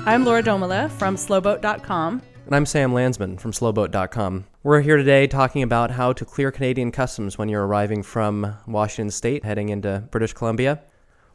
I'm Laura Domela from Slowboat.com. And I'm Sam Landsman from Slowboat.com. We're here today talking about how to clear Canadian customs when you're arriving from Washington State heading into British Columbia.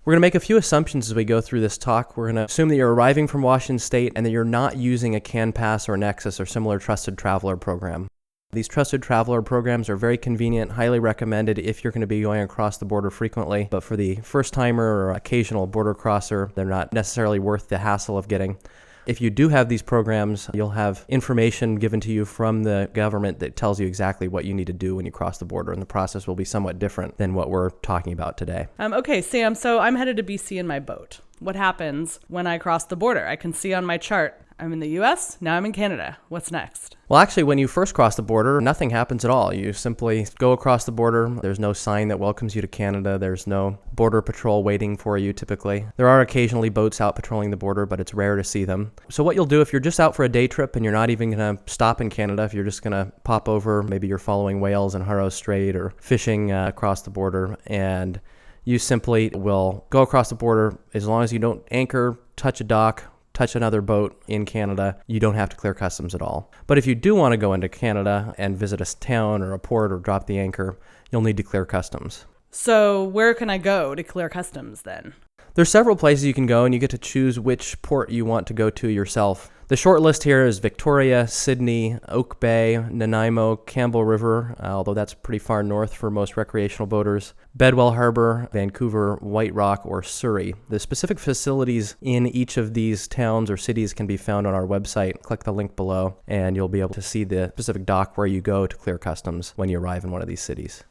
We're going to make a few assumptions as we go through this talk. We're going to assume that you're arriving from Washington State and that you're not using a CanPass or Nexus or similar trusted traveler program. These trusted traveler programs are very convenient, highly recommended if you're going to be going across the border frequently. But for the first timer or occasional border crosser, they're not necessarily worth the hassle of getting. If you do have these programs, you'll have information given to you from the government that tells you exactly what you need to do when you cross the border, and the process will be somewhat different than what we're talking about today. Okay, Sam, so I'm headed to BC in my boat. What happens when I cross the border? I can see on my chart, I'm in the US, now I'm in Canada. What's next? Well, actually, when you first cross the border, nothing happens at all. You simply go across the border. There's no sign that welcomes you to Canada. There's no border patrol waiting for you, typically. There are occasionally boats out patrolling the border, but it's rare to see them. So what you'll do if you're just out for a day trip and you're not even going to stop in Canada, if you're just going to pop over, maybe you're following whales in Haro Strait or fishing across the border, and you simply will go across the border. As long as you don't anchor, touch a dock, touch another boat in Canada, you don't have to clear customs at all. But if you do want to go into Canada and visit a town or a port or drop the anchor, you'll need to clear customs. So where can I go to clear customs then? There's several places you can go, and you get to choose which port you want to go to yourself. The short list here is Victoria, Sydney, Oak Bay, Nanaimo, Campbell River, although that's pretty far north for most recreational boaters, Bedwell Harbor, Vancouver, White Rock, or Surrey. The specific facilities in each of these towns or cities can be found on our website. Click the link below, and you'll be able to see the specific dock where you go to clear customs when you arrive in one of these cities.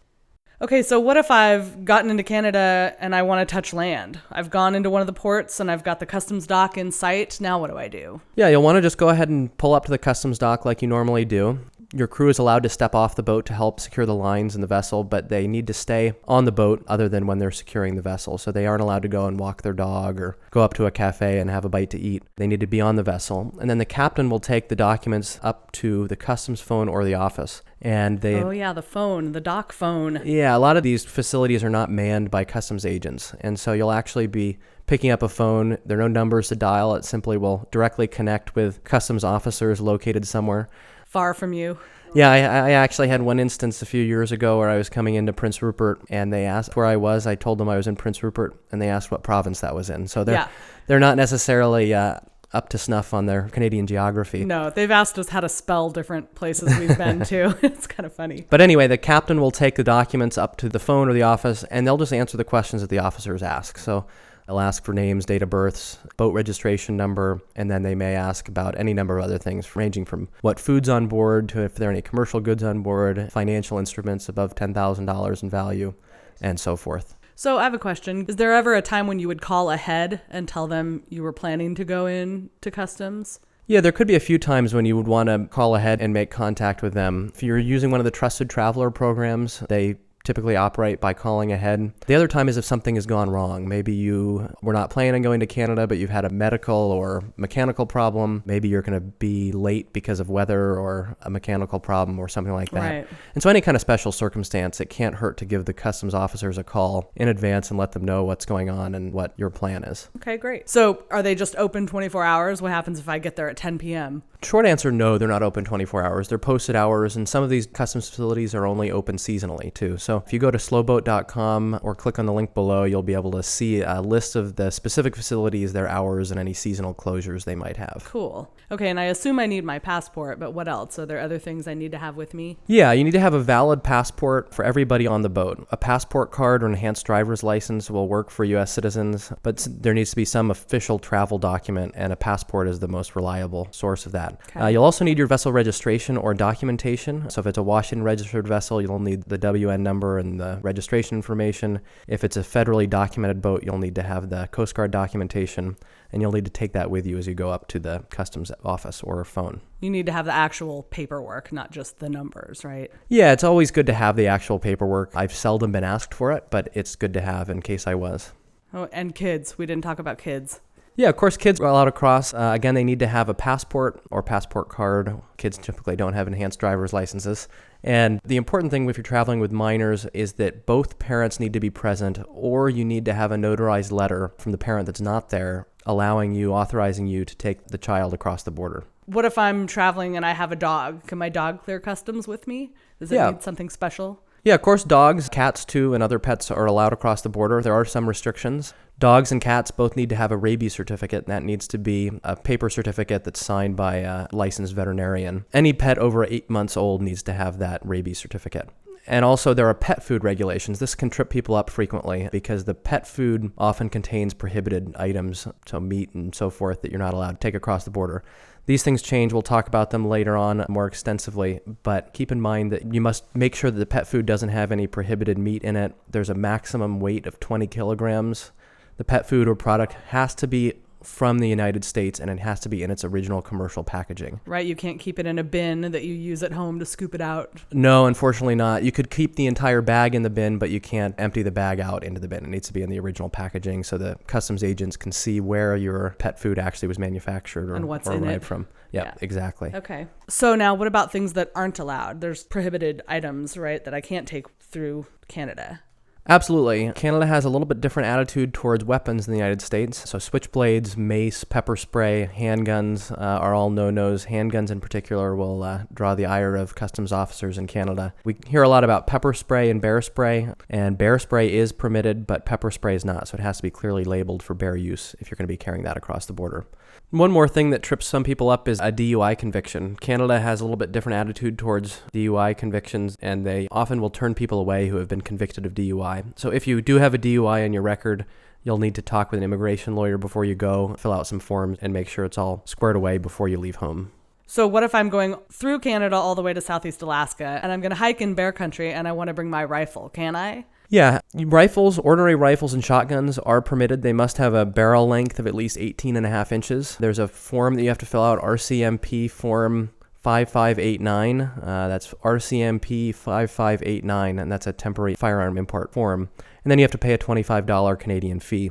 Okay, so what if I've gotten into Canada and I want to touch land? I've gone into one of the ports and I've got the customs dock in sight. Now what do I do? Yeah, you'll want to just go ahead and pull up to the customs dock like you normally do. Your crew is allowed to step off the boat to help secure the lines in the vessel, but they need to stay on the boat other than when they're securing the vessel. So they aren't allowed to go and walk their dog or go up to a cafe and have a bite to eat. They need to be on the vessel. And then the captain will take the documents up to the customs phone or the office. And they... Oh yeah, the phone, the dock phone. Yeah, a lot of these facilities are not manned by customs agents. And so you'll actually be picking up a phone. There are no numbers to dial. It simply will directly connect with customs officers located somewhere. Far from you. Yeah, I actually had one instance a few years ago where I was coming into Prince Rupert, and they asked where I was. I told them I was in Prince Rupert, and they asked what province that was in. So they're not necessarily up to snuff on their Canadian geography. No, they've asked us how to spell different places we've been to. It's kind of funny. But anyway, the captain will take the documents up to the phone or the office, and they'll just answer the questions that the officers ask. So they'll ask for names, date of births, boat registration number, and then they may ask about any number of other things, ranging from what food's on board to if there are any commercial goods on board, financial instruments above $10,000 in value, and so forth. So I have a question. Is there ever a time when you would call ahead and tell them you were planning to go in to customs? Yeah, there could be a few times when you would want to call ahead and make contact with them. If you're using one of the trusted traveler programs, they typically operate by calling ahead. The other time is if something has gone wrong. Maybe you were not planning on going to Canada, but you've had a medical or mechanical problem. Maybe you're going to be late because of weather or a mechanical problem or something like that. Right. And so any kind of special circumstance, it can't hurt to give the customs officers a call in advance and let them know what's going on and what your plan is. Okay, great. So are they just open 24 hours? What happens if I get there at 10 p.m.? Short answer, no, they're not open 24 hours. They're posted hours, and some of these customs facilities are only open seasonally too. So if you go to slowboat.com or click on the link below, you'll be able to see a list of the specific facilities, their hours, and any seasonal closures they might have. Cool. Okay, and I assume I need my passport, but what else? Are there other things I need to have with me? Yeah, you need to have a valid passport for everybody on the boat. A passport card or enhanced driver's license will work for U.S. citizens, but there needs to be some official travel document, and a passport is the most reliable source of that. Okay. You'll also need your vessel registration or documentation. So if it's a Washington registered vessel, you'll need the WN number and the registration information. If it's a federally documented boat, you'll need to have the Coast Guard documentation, and you'll need to take that with you as you go up to the customs office or phone. You need to have the actual paperwork, not just the numbers, right? Yeah, it's always good to have the actual paperwork. I've seldom been asked for it, but it's good to have in case I was. Oh, and kids. We didn't talk about kids. Yeah, of course, kids are allowed across. Again, they need to have a passport or passport card. Kids typically don't have enhanced driver's licenses. And the important thing if you're traveling with minors is that both parents need to be present, or you need to have a notarized letter from the parent that's not there authorizing you to take the child across the border. What if I'm traveling and I have a dog? Can my dog clear customs with me? Does it need something special? Yeah, of course, dogs, cats too, and other pets are allowed across the border. There are some restrictions. Dogs and cats both need to have a rabies certificate, and that needs to be a paper certificate that's signed by a licensed veterinarian. Any pet over 8 months old needs to have that rabies certificate. And also there are pet food regulations. This can trip people up frequently because the pet food often contains prohibited items, so meat and so forth, that you're not allowed to take across the border. These things change. We'll talk about them later on more extensively, but keep in mind that you must make sure that the pet food doesn't have any prohibited meat in it. There's a maximum weight of 20 kilograms. The pet food or product has to be from the United States, and it has to be in its original commercial packaging. Right, you can't keep it in a bin that you use at home to scoop it out. No, unfortunately not. You could keep the entire bag in the bin, but you can't empty the bag out into the bin. It needs to be in the original packaging so the customs agents can see where your pet food actually was manufactured or arrived from. Yeah, exactly. Okay. So now what about things that aren't allowed? There's prohibited items, right, that I can't take through Canada. Absolutely. Canada has a little bit different attitude towards weapons than the United States. So switchblades, mace, pepper spray, handguns are all no-nos. Handguns in particular will draw the ire of customs officers in Canada. We hear a lot about pepper spray and bear spray, and bear spray is permitted, but pepper spray is not. So it has to be clearly labeled for bear use if you're going to be carrying that across the border. One more thing that trips some people up is a DUI conviction. Canada has a little bit different attitude towards DUI convictions, and they often will turn people away who have been convicted of DUI. So if you do have a DUI on your record, you'll need to talk with an immigration lawyer before you go, fill out some forms, and make sure it's all squared away before you leave home. So what if I'm going through Canada all the way to Southeast Alaska, and I'm going to hike in bear country, and I want to bring my rifle? Can I? Yeah, rifles, ordinary rifles and shotguns are permitted. They must have a barrel length of at least 18.5 inches. There's a form that you have to fill out, RCMP form 5589. That's RCMP 5589, and that's a temporary firearm import form. And then you have to pay a $25 Canadian fee.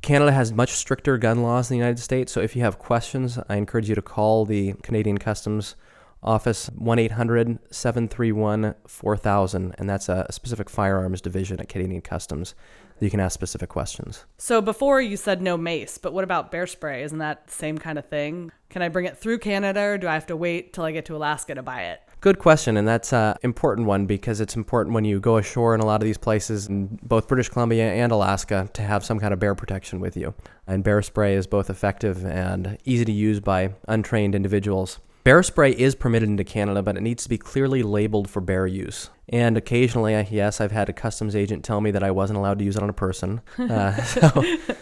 Canada has much stricter gun laws than the United States, so if you have questions, I encourage you to call the Canadian Customs Office 1-800-731-4000, and that's a specific firearms division at Canadian Customs that you can ask specific questions. So before you said no mace, but what about bear spray? Isn't that the same kind of thing? Can I bring it through Canada, or do I have to wait till I get to Alaska to buy it? Good question, and that's an important one because it's important when you go ashore in a lot of these places in both British Columbia and Alaska to have some kind of bear protection with you. And bear spray is both effective and easy to use by untrained individuals. Bear spray is permitted into Canada, but it needs to be clearly labeled for bear use. And occasionally, yes, I've had a customs agent tell me that I wasn't allowed to use it on a person.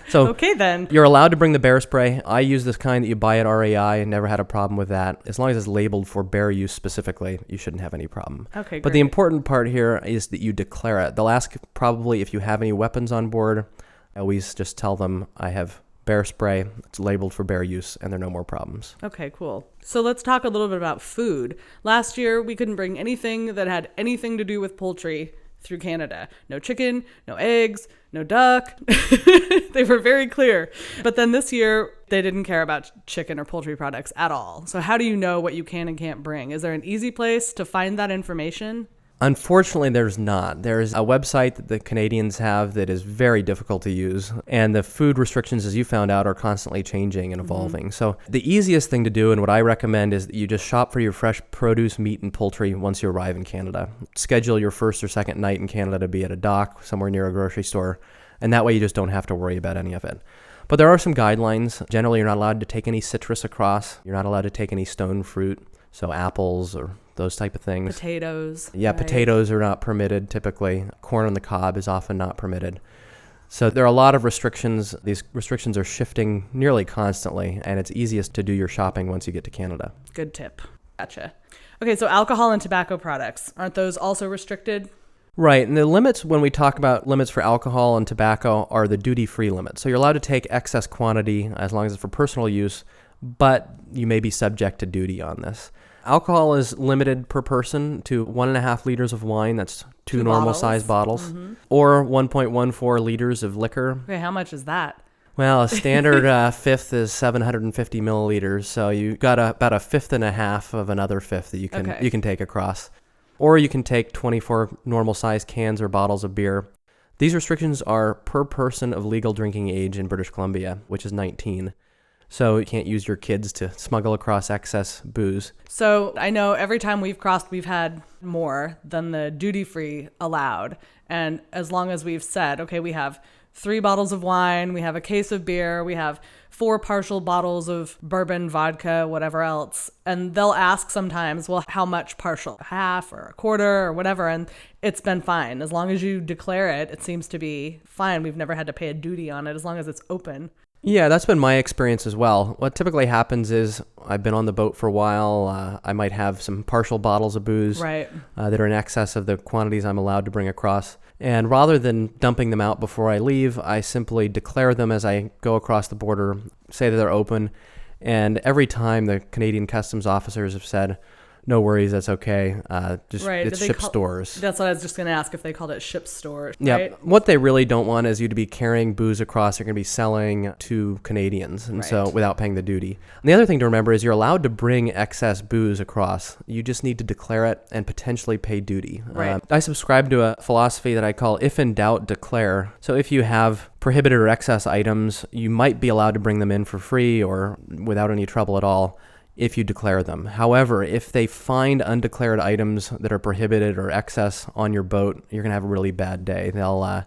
So okay, then. You're allowed to bring the bear spray. I use this kind that you buy at RAI and never had a problem with that. As long as it's labeled for bear use specifically, you shouldn't have any problem. Okay, great. But the important part here is that you declare it. They'll ask probably if you have any weapons on board. I always just tell them I have bear spray, it's labeled for bear use, and there are no more problems. Okay, cool. So let's talk a little bit about food. Last year, we couldn't bring anything that had anything to do with poultry through Canada. No chicken, no eggs, no duck. They were very clear. But then this year, they didn't care about chicken or poultry products at all. So how do you know what you can and can't bring? Is there an easy place to find that information? Unfortunately, there's not. There's a website that the Canadians have that is very difficult to use, and the food restrictions, as you found out, are constantly changing and evolving. Mm-hmm. So the easiest thing to do, and what I recommend, is that you just shop for your fresh produce, meat, and poultry once you arrive in Canada. Schedule your first or second night in Canada to be at a dock somewhere near a grocery store, and that way you just don't have to worry about any of it. But there are some guidelines. Generally, you're not allowed to take any citrus across. You're not allowed to take any stone fruit, so apples or those type of things. Potatoes. Yeah, right. Potatoes are not permitted typically. Corn on the cob is often not permitted. So there are a lot of restrictions. These restrictions are shifting nearly constantly, and it's easiest to do your shopping once you get to Canada. Good tip. Gotcha. Okay, so alcohol and tobacco products, aren't those also restricted? Right, and the limits when we talk about limits for alcohol and tobacco are the duty-free limits. So you're allowed to take excess quantity as long as it's for personal use, but you may be subject to duty on this. Alcohol is limited per person to 1.5 liters of wine. That's two normal-sized bottles. Mm-hmm. Or 1.14 liters of liquor. Okay, how much is that? Well, a standard fifth is 750 milliliters, so you got about a fifth and a half of another fifth that you can take across. Or you can take 24 normal-sized cans or bottles of beer. These restrictions are per person of legal drinking age in British Columbia, which is 19. So you can't use your kids to smuggle across excess booze. So I know every time we've crossed, we've had more than the duty-free allowed. And as long as we've said, okay, we have 3 bottles of wine, we have a case of beer, we have 4 partial bottles of bourbon, vodka, whatever else. And they'll ask sometimes, well, how much partial? Half or a quarter or whatever. And it's been fine. As long as you declare it, it seems to be fine. We've never had to pay a duty on it as long as it's open. Yeah, that's been my experience as well. What typically happens is I've been on the boat for a while. I might have some partial bottles of booze Right. That are in excess of the quantities I'm allowed to bring across. And rather than dumping them out before I leave, I simply declare them as I go across the border, say that they're open. And every time the Canadian Customs officers have said, no worries, that's okay. It's ship stores. That's what I was just going to ask, if they called it ship stores. Yeah. Right? What they really don't want is you to be carrying booze across. They're going to be selling to Canadians, and so without paying the duty. And the other thing to remember is you're allowed to bring excess booze across. You just need to declare it and potentially pay duty. Right. I subscribe to a philosophy that I call if in doubt, declare. So if you have prohibited or excess items, you might be allowed to bring them in for free or without any trouble at all if you declare them. However, if they find undeclared items that are prohibited or excess on your boat, you're going to have a really bad day. They'll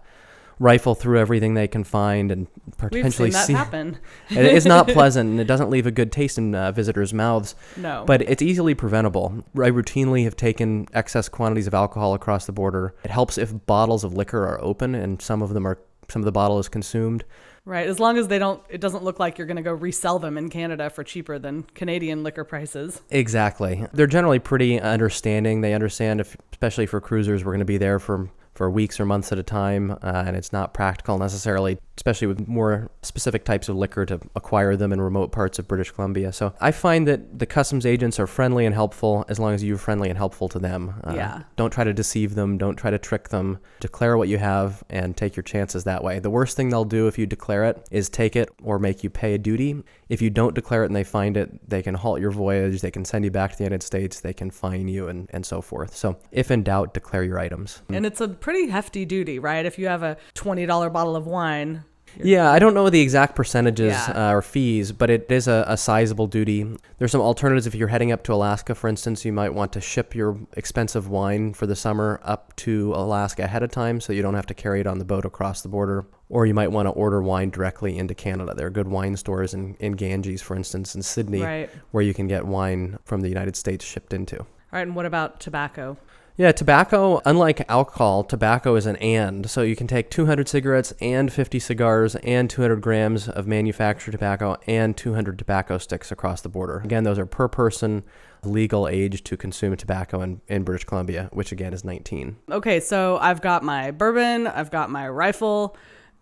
rifle through everything they can find and potentially We've seen that happen. It is not pleasant, and it doesn't leave a good taste in visitors' mouths. No. But it's easily preventable. I routinely have taken excess quantities of alcohol across the border. It helps if bottles of liquor are open and some of the bottle is consumed. Right. As long as it doesn't look like you're going to go resell them in Canada for cheaper than Canadian liquor prices. Exactly. They're generally pretty understanding. They understand, especially for cruisers, we're going to be there for weeks or months at a time, and it's not practical necessarily, especially with more specific types of liquor, to acquire them in remote parts of British Columbia. So I find that the customs agents are friendly and helpful as long as you're friendly and helpful to them. Don't try to deceive them. Don't try to trick them. Declare what you have and take your chances that way. The worst thing they'll do if you declare it is take it or make you pay a duty. If you don't declare it and they find it, they can halt your voyage. They can send you back to the United States. They can fine you and so forth. So if in doubt, declare your items. And it's a pretty hefty duty, right? If you have a $20 bottle of wine. Yeah, I don't know the exact percentages or fees, but it is a sizable duty. There's some alternatives. If you're heading up to Alaska, for instance, you might want to ship your expensive wine for the summer up to Alaska ahead of time so you don't have to carry it on the boat across the border. Or you might want to order wine directly into Canada. There are good wine stores in Ganges, for instance, in Sydney, where you can get wine from the United States shipped into. All right, and what about tobacco? Yeah, tobacco, unlike alcohol, tobacco is an and. So you can take 200 cigarettes and 50 cigars and 200 grams of manufactured tobacco and 200 tobacco sticks across the border. Again, those are per person legal age to consume tobacco in British Columbia, which again is 19. Okay, so I've got my bourbon, I've got my rifle,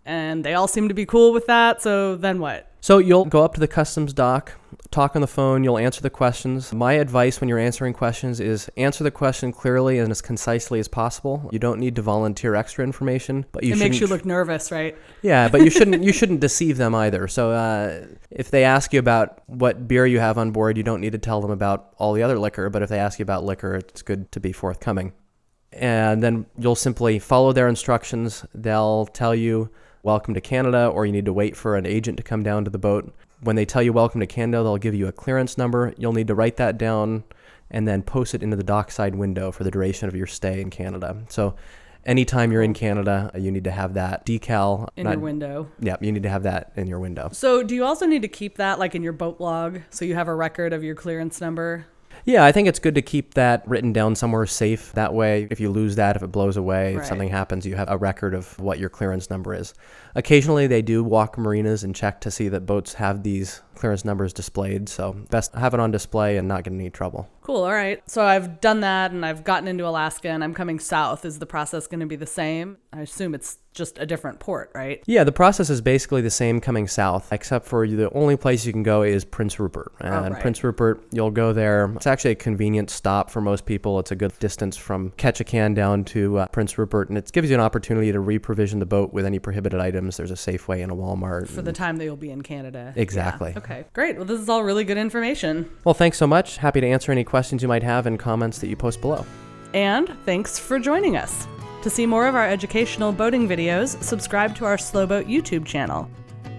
and they all seem to be cool with that. So then what? So you'll go up to the customs dock, talk on the phone, you'll answer the questions. My advice when you're answering questions is answer the question clearly and as concisely as possible. You don't need to volunteer extra information, but it makes you look nervous, right? Yeah, but you shouldn't deceive them either. So if they ask you about what beer you have on board, you don't need to tell them about all the other liquor, but if they ask you about liquor, it's good to be forthcoming. And then you'll simply follow their instructions. They'll tell you, welcome to Canada, or you need to wait for an agent to come down to the boat. When they tell you welcome to Canada, they'll give you a clearance number. You'll need to write that down and then post it into the dockside window for the duration of your stay in Canada. So anytime you're in Canada, you need to have that decal in your window. Yeah, you need to have that in your window. So do you also need to keep that like in your boat log so you have a record of your clearance number? Yeah, I think it's good to keep that written down somewhere safe. That way, if you lose that, if it blows away, if something happens, you have a record of what your clearance number is. Occasionally, they do walk marinas and check to see that boats have these clearance numbers displayed. So best have it on display and not get in any trouble. Cool. All right. So I've done that and I've gotten into Alaska and I'm coming south. Is the process going to be the same? I assume it's just a different port, right? Yeah, the process is basically the same coming south, except for the only place you can go is Prince Rupert. And Prince Rupert, you'll go there. It's actually a convenient stop for most people. It's a good distance from Ketchikan down to Prince Rupert, and it gives you an opportunity to reprovision the boat with any prohibited items. There's a Safeway and a Walmart. For the time that you'll be in Canada. Exactly. Yeah. Okay, great. Well, this is all really good information. Well, thanks so much. Happy to answer any questions you might have and comments that you post below. And thanks for joining us. To see more of our educational boating videos, subscribe to our Slowboat YouTube channel.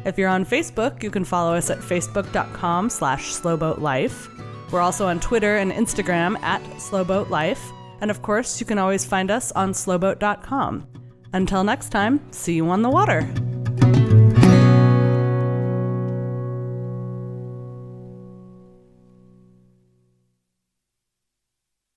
If you're on Facebook, you can follow us at facebook.com/slowboatlife. We're also on Twitter and Instagram at slowboatlife. And of course, you can always find us on slowboat.com. Until next time, see you on the water.